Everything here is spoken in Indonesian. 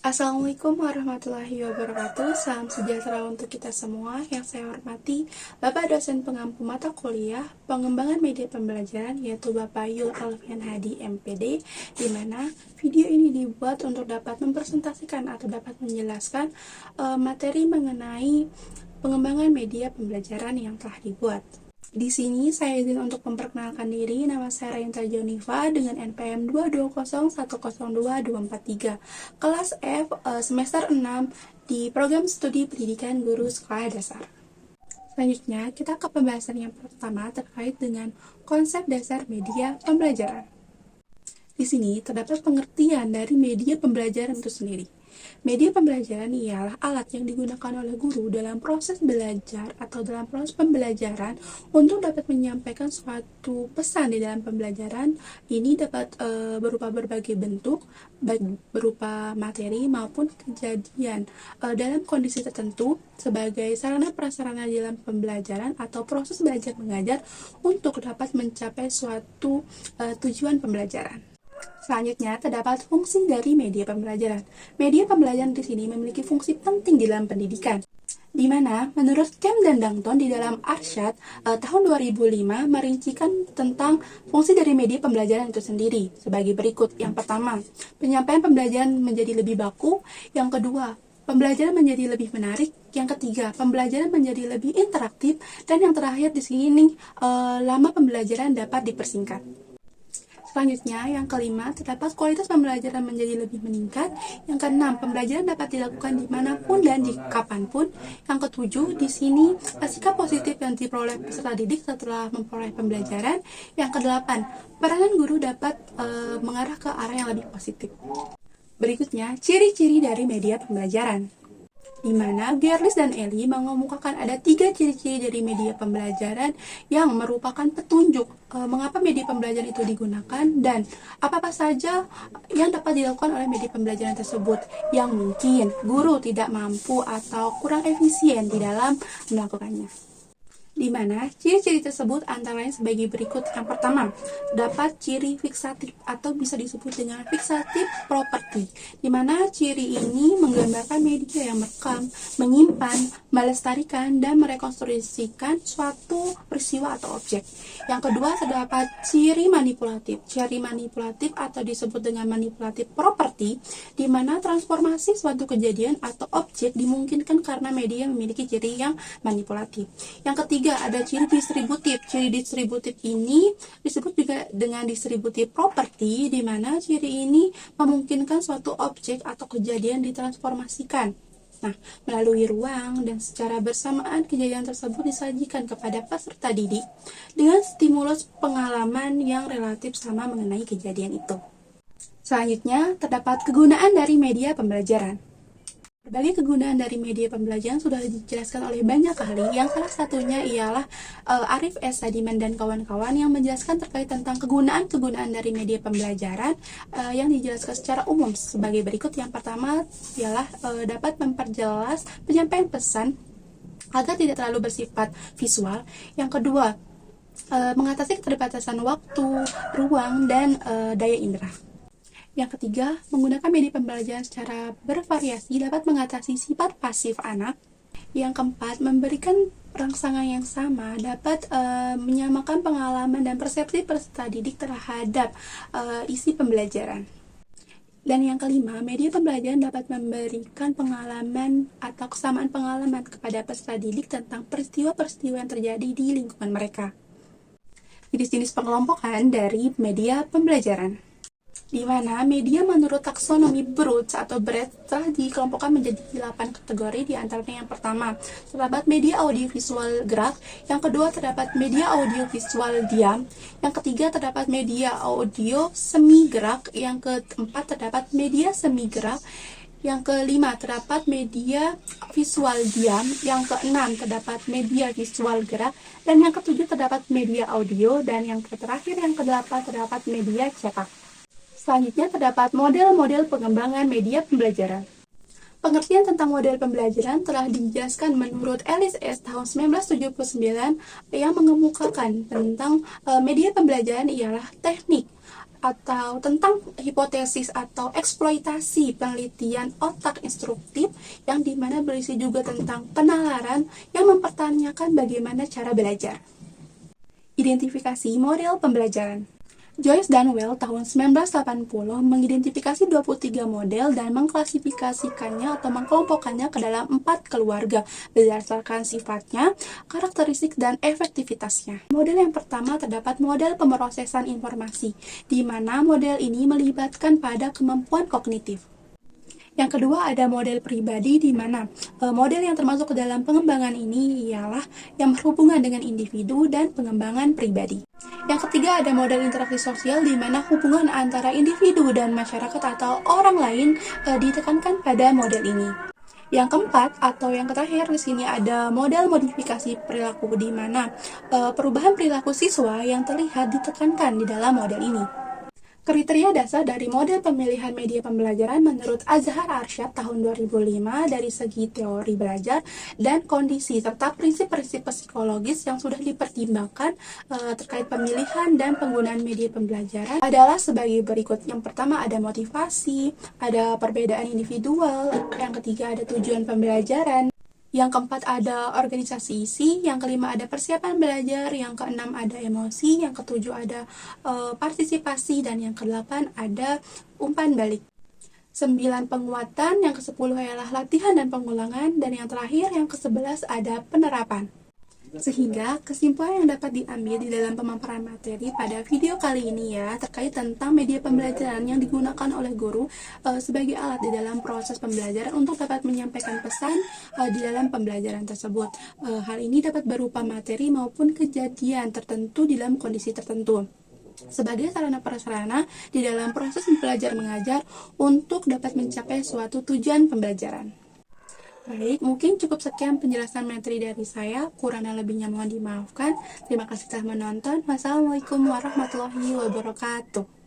Assalamualaikum warahmatullahi wabarakatuh. Salam sejahtera untuk kita semua. Yang saya hormati Bapak dosen pengampu mata kuliah pengembangan media pembelajaran, yaitu Bapak Yul Alfian Hadi MPD, di mana video ini dibuat untuk dapat mempresentasikan atau dapat menjelaskan materi mengenai pengembangan media pembelajaran yang telah dibuat. Di sini saya izin untuk memperkenalkan diri. Nama saya Rainta Joniva dengan NPM 220102243, kelas F, semester 6 di program studi pendidikan guru sekolah dasar. Selanjutnya, kita ke pembahasan yang pertama terkait dengan konsep dasar media pembelajaran. Di sini terdapat pengertian dari media pembelajaran itu sendiri. Media pembelajaran ialah alat yang digunakan oleh guru dalam proses belajar atau dalam proses pembelajaran untuk dapat menyampaikan suatu pesan di dalam pembelajaran. Ini dapat berupa berbagai bentuk, baik berupa materi maupun kejadian dalam kondisi tertentu sebagai sarana prasarana dalam pembelajaran atau proses belajar mengajar untuk dapat mencapai suatu tujuan pembelajaran. Selanjutnya, terdapat fungsi dari media pembelajaran. Media pembelajaran di sini memiliki fungsi penting di dalam pendidikan, di mana menurut Kem dan Dangton di dalam Arsyad tahun 2005 merincikan tentang fungsi dari media pembelajaran itu sendiri sebagai berikut. Yang pertama, penyampaian pembelajaran menjadi lebih baku. Yang kedua, pembelajaran menjadi lebih menarik. Yang ketiga, pembelajaran menjadi lebih interaktif. Dan yang terakhir di sini, lama pembelajaran dapat dipersingkat. Selanjutnya, yang kelima, terdapat kualitas pembelajaran menjadi lebih meningkat. Yang keenam, pembelajaran dapat dilakukan dimanapun dan di kapanpun. Yang ketujuh, di sini sikap positif yang diperoleh peserta didik setelah memperoleh pembelajaran. Yang kedelapan, peranan guru dapat mengarah ke arah yang lebih positif. Berikutnya, ciri-ciri dari media pembelajaran, di mana Gerlis dan Eli mengemukakan ada 3 ciri-ciri dari media pembelajaran yang merupakan petunjuk mengapa media pembelajaran itu digunakan dan apa-apa saja yang dapat dilakukan oleh media pembelajaran tersebut yang mungkin guru tidak mampu atau kurang efisien di dalam melakukannya. Di mana ciri-ciri tersebut antara lain sebagai berikut. Yang pertama, dapat ciri fiksatif atau bisa disebut dengan fiksatif property, di mana ciri ini menggambarkan media yang merekam, menyimpan, melestarikan, dan merekonstruksikan suatu peristiwa atau objek. Yang kedua, terdapat ciri manipulatif. Ciri manipulatif atau disebut dengan manipulatif property, di mana transformasi suatu kejadian atau objek dimungkinkan karena media memiliki ciri yang manipulatif. Yang ketiga, ada ciri distributif. Ciri distributif ini disebut juga dengan distributif property, di mana ciri ini memungkinkan suatu objek atau kejadian ditransformasikan. Nah, melalui ruang dan secara bersamaan kejadian tersebut disajikan kepada peserta didik dengan stimulus pengalaman yang relatif sama mengenai kejadian itu. Selanjutnya, terdapat kegunaan dari media pembelajaran. Berbagai kegunaan dari media pembelajaran sudah dijelaskan oleh banyak ahli, yang salah satunya ialah Arif S. Sadiman dan kawan-kawan yang menjelaskan terkait tentang kegunaan-kegunaan dari media pembelajaran yang dijelaskan secara umum sebagai berikut. Yang pertama ialah dapat memperjelas penyampaian pesan agar tidak terlalu bersifat visual. Yang kedua, mengatasi keterbatasan waktu, ruang, dan daya indera. Yang ketiga, menggunakan media pembelajaran secara bervariasi dapat mengatasi sifat pasif anak. Yang keempat, memberikan rangsangan yang sama dapat menyamakan pengalaman dan persepsi peserta didik terhadap isi pembelajaran. Dan yang kelima, media pembelajaran dapat memberikan pengalaman atau kesamaan pengalaman kepada peserta didik tentang peristiwa-peristiwa yang terjadi di lingkungan mereka. Jenis-jenis pengelompokan dari media pembelajaran, di mana media menurut taksonomi Broods atau Brecht telah dikelompokkan menjadi 8 kategori. Di antaranya yang pertama, terdapat media audiovisual gerak. Yang kedua, terdapat media audiovisual diam. Yang ketiga, terdapat media audio semi gerak. Yang keempat, terdapat media semi gerak. Yang kelima, terdapat media visual diam. Yang keenam, terdapat media visual gerak. Dan yang ketujuh, terdapat media audio. Dan yang terakhir, yang kedelapan, terdapat media cetak. Selanjutnya, terdapat model-model pengembangan media pembelajaran. Pengertian tentang model pembelajaran telah dijelaskan menurut Ellis S. tahun 1979 yang mengemukakan tentang media pembelajaran ialah teknik atau tentang hipotesis atau eksploitasi penelitian otak instruktif yang dimana berisi juga tentang penalaran yang mempertanyakan bagaimana cara belajar. Identifikasi model pembelajaran. Joyce dan Well tahun 1980 mengidentifikasi 23 model dan mengklasifikasikannya atau mengkelompokkannya ke dalam 4 keluarga berdasarkan sifatnya, karakteristik, dan efektivitasnya. Model yang pertama terdapat model pemrosesan informasi, di mana model ini melibatkan pada kemampuan kognitif. Yang kedua ada model pribadi, di mana model yang termasuk ke dalam pengembangan ini ialah yang berhubungan dengan individu dan pengembangan pribadi. Yang ketiga ada model interaksi sosial, di mana hubungan antara individu dan masyarakat atau orang lain ditekankan pada model ini. Yang keempat atau yang terakhir di sini ada model modifikasi perilaku, di mana perubahan perilaku siswa yang terlihat ditekankan di dalam model ini. Kriteria dasar dari model pemilihan media pembelajaran menurut Azhar Arsyad tahun 2005 dari segi teori belajar dan kondisi serta prinsip-prinsip psikologis yang sudah dipertimbangkan terkait pemilihan dan penggunaan media pembelajaran adalah sebagai berikut. Yang pertama ada motivasi, ada perbedaan individual, yang ketiga ada tujuan pembelajaran, yang keempat ada organisasi isi, yang kelima ada persiapan belajar, yang keenam ada emosi, yang ketujuh ada partisipasi, dan yang kedelapan ada umpan balik. 9 penguatan, yang ke-10 adalah latihan dan pengulangan, dan yang terakhir yang ke-11 ada penerapan. Sehingga kesimpulan yang dapat diambil di dalam pemaparan materi pada video kali ini ya terkait tentang media pembelajaran yang digunakan oleh guru sebagai alat di dalam proses pembelajaran untuk dapat menyampaikan pesan di dalam pembelajaran tersebut. Hal ini dapat berupa materi maupun kejadian tertentu di dalam kondisi tertentu sebagai sarana-prasarana di dalam proses belajar mengajar untuk dapat mencapai suatu tujuan pembelajaran. Baik, mungkin cukup sekian penjelasan materi dari saya. Kurang dan lebihnya mohon dimaafkan. Terima kasih telah menonton. Wassalamualaikum warahmatullahi wabarakatuh.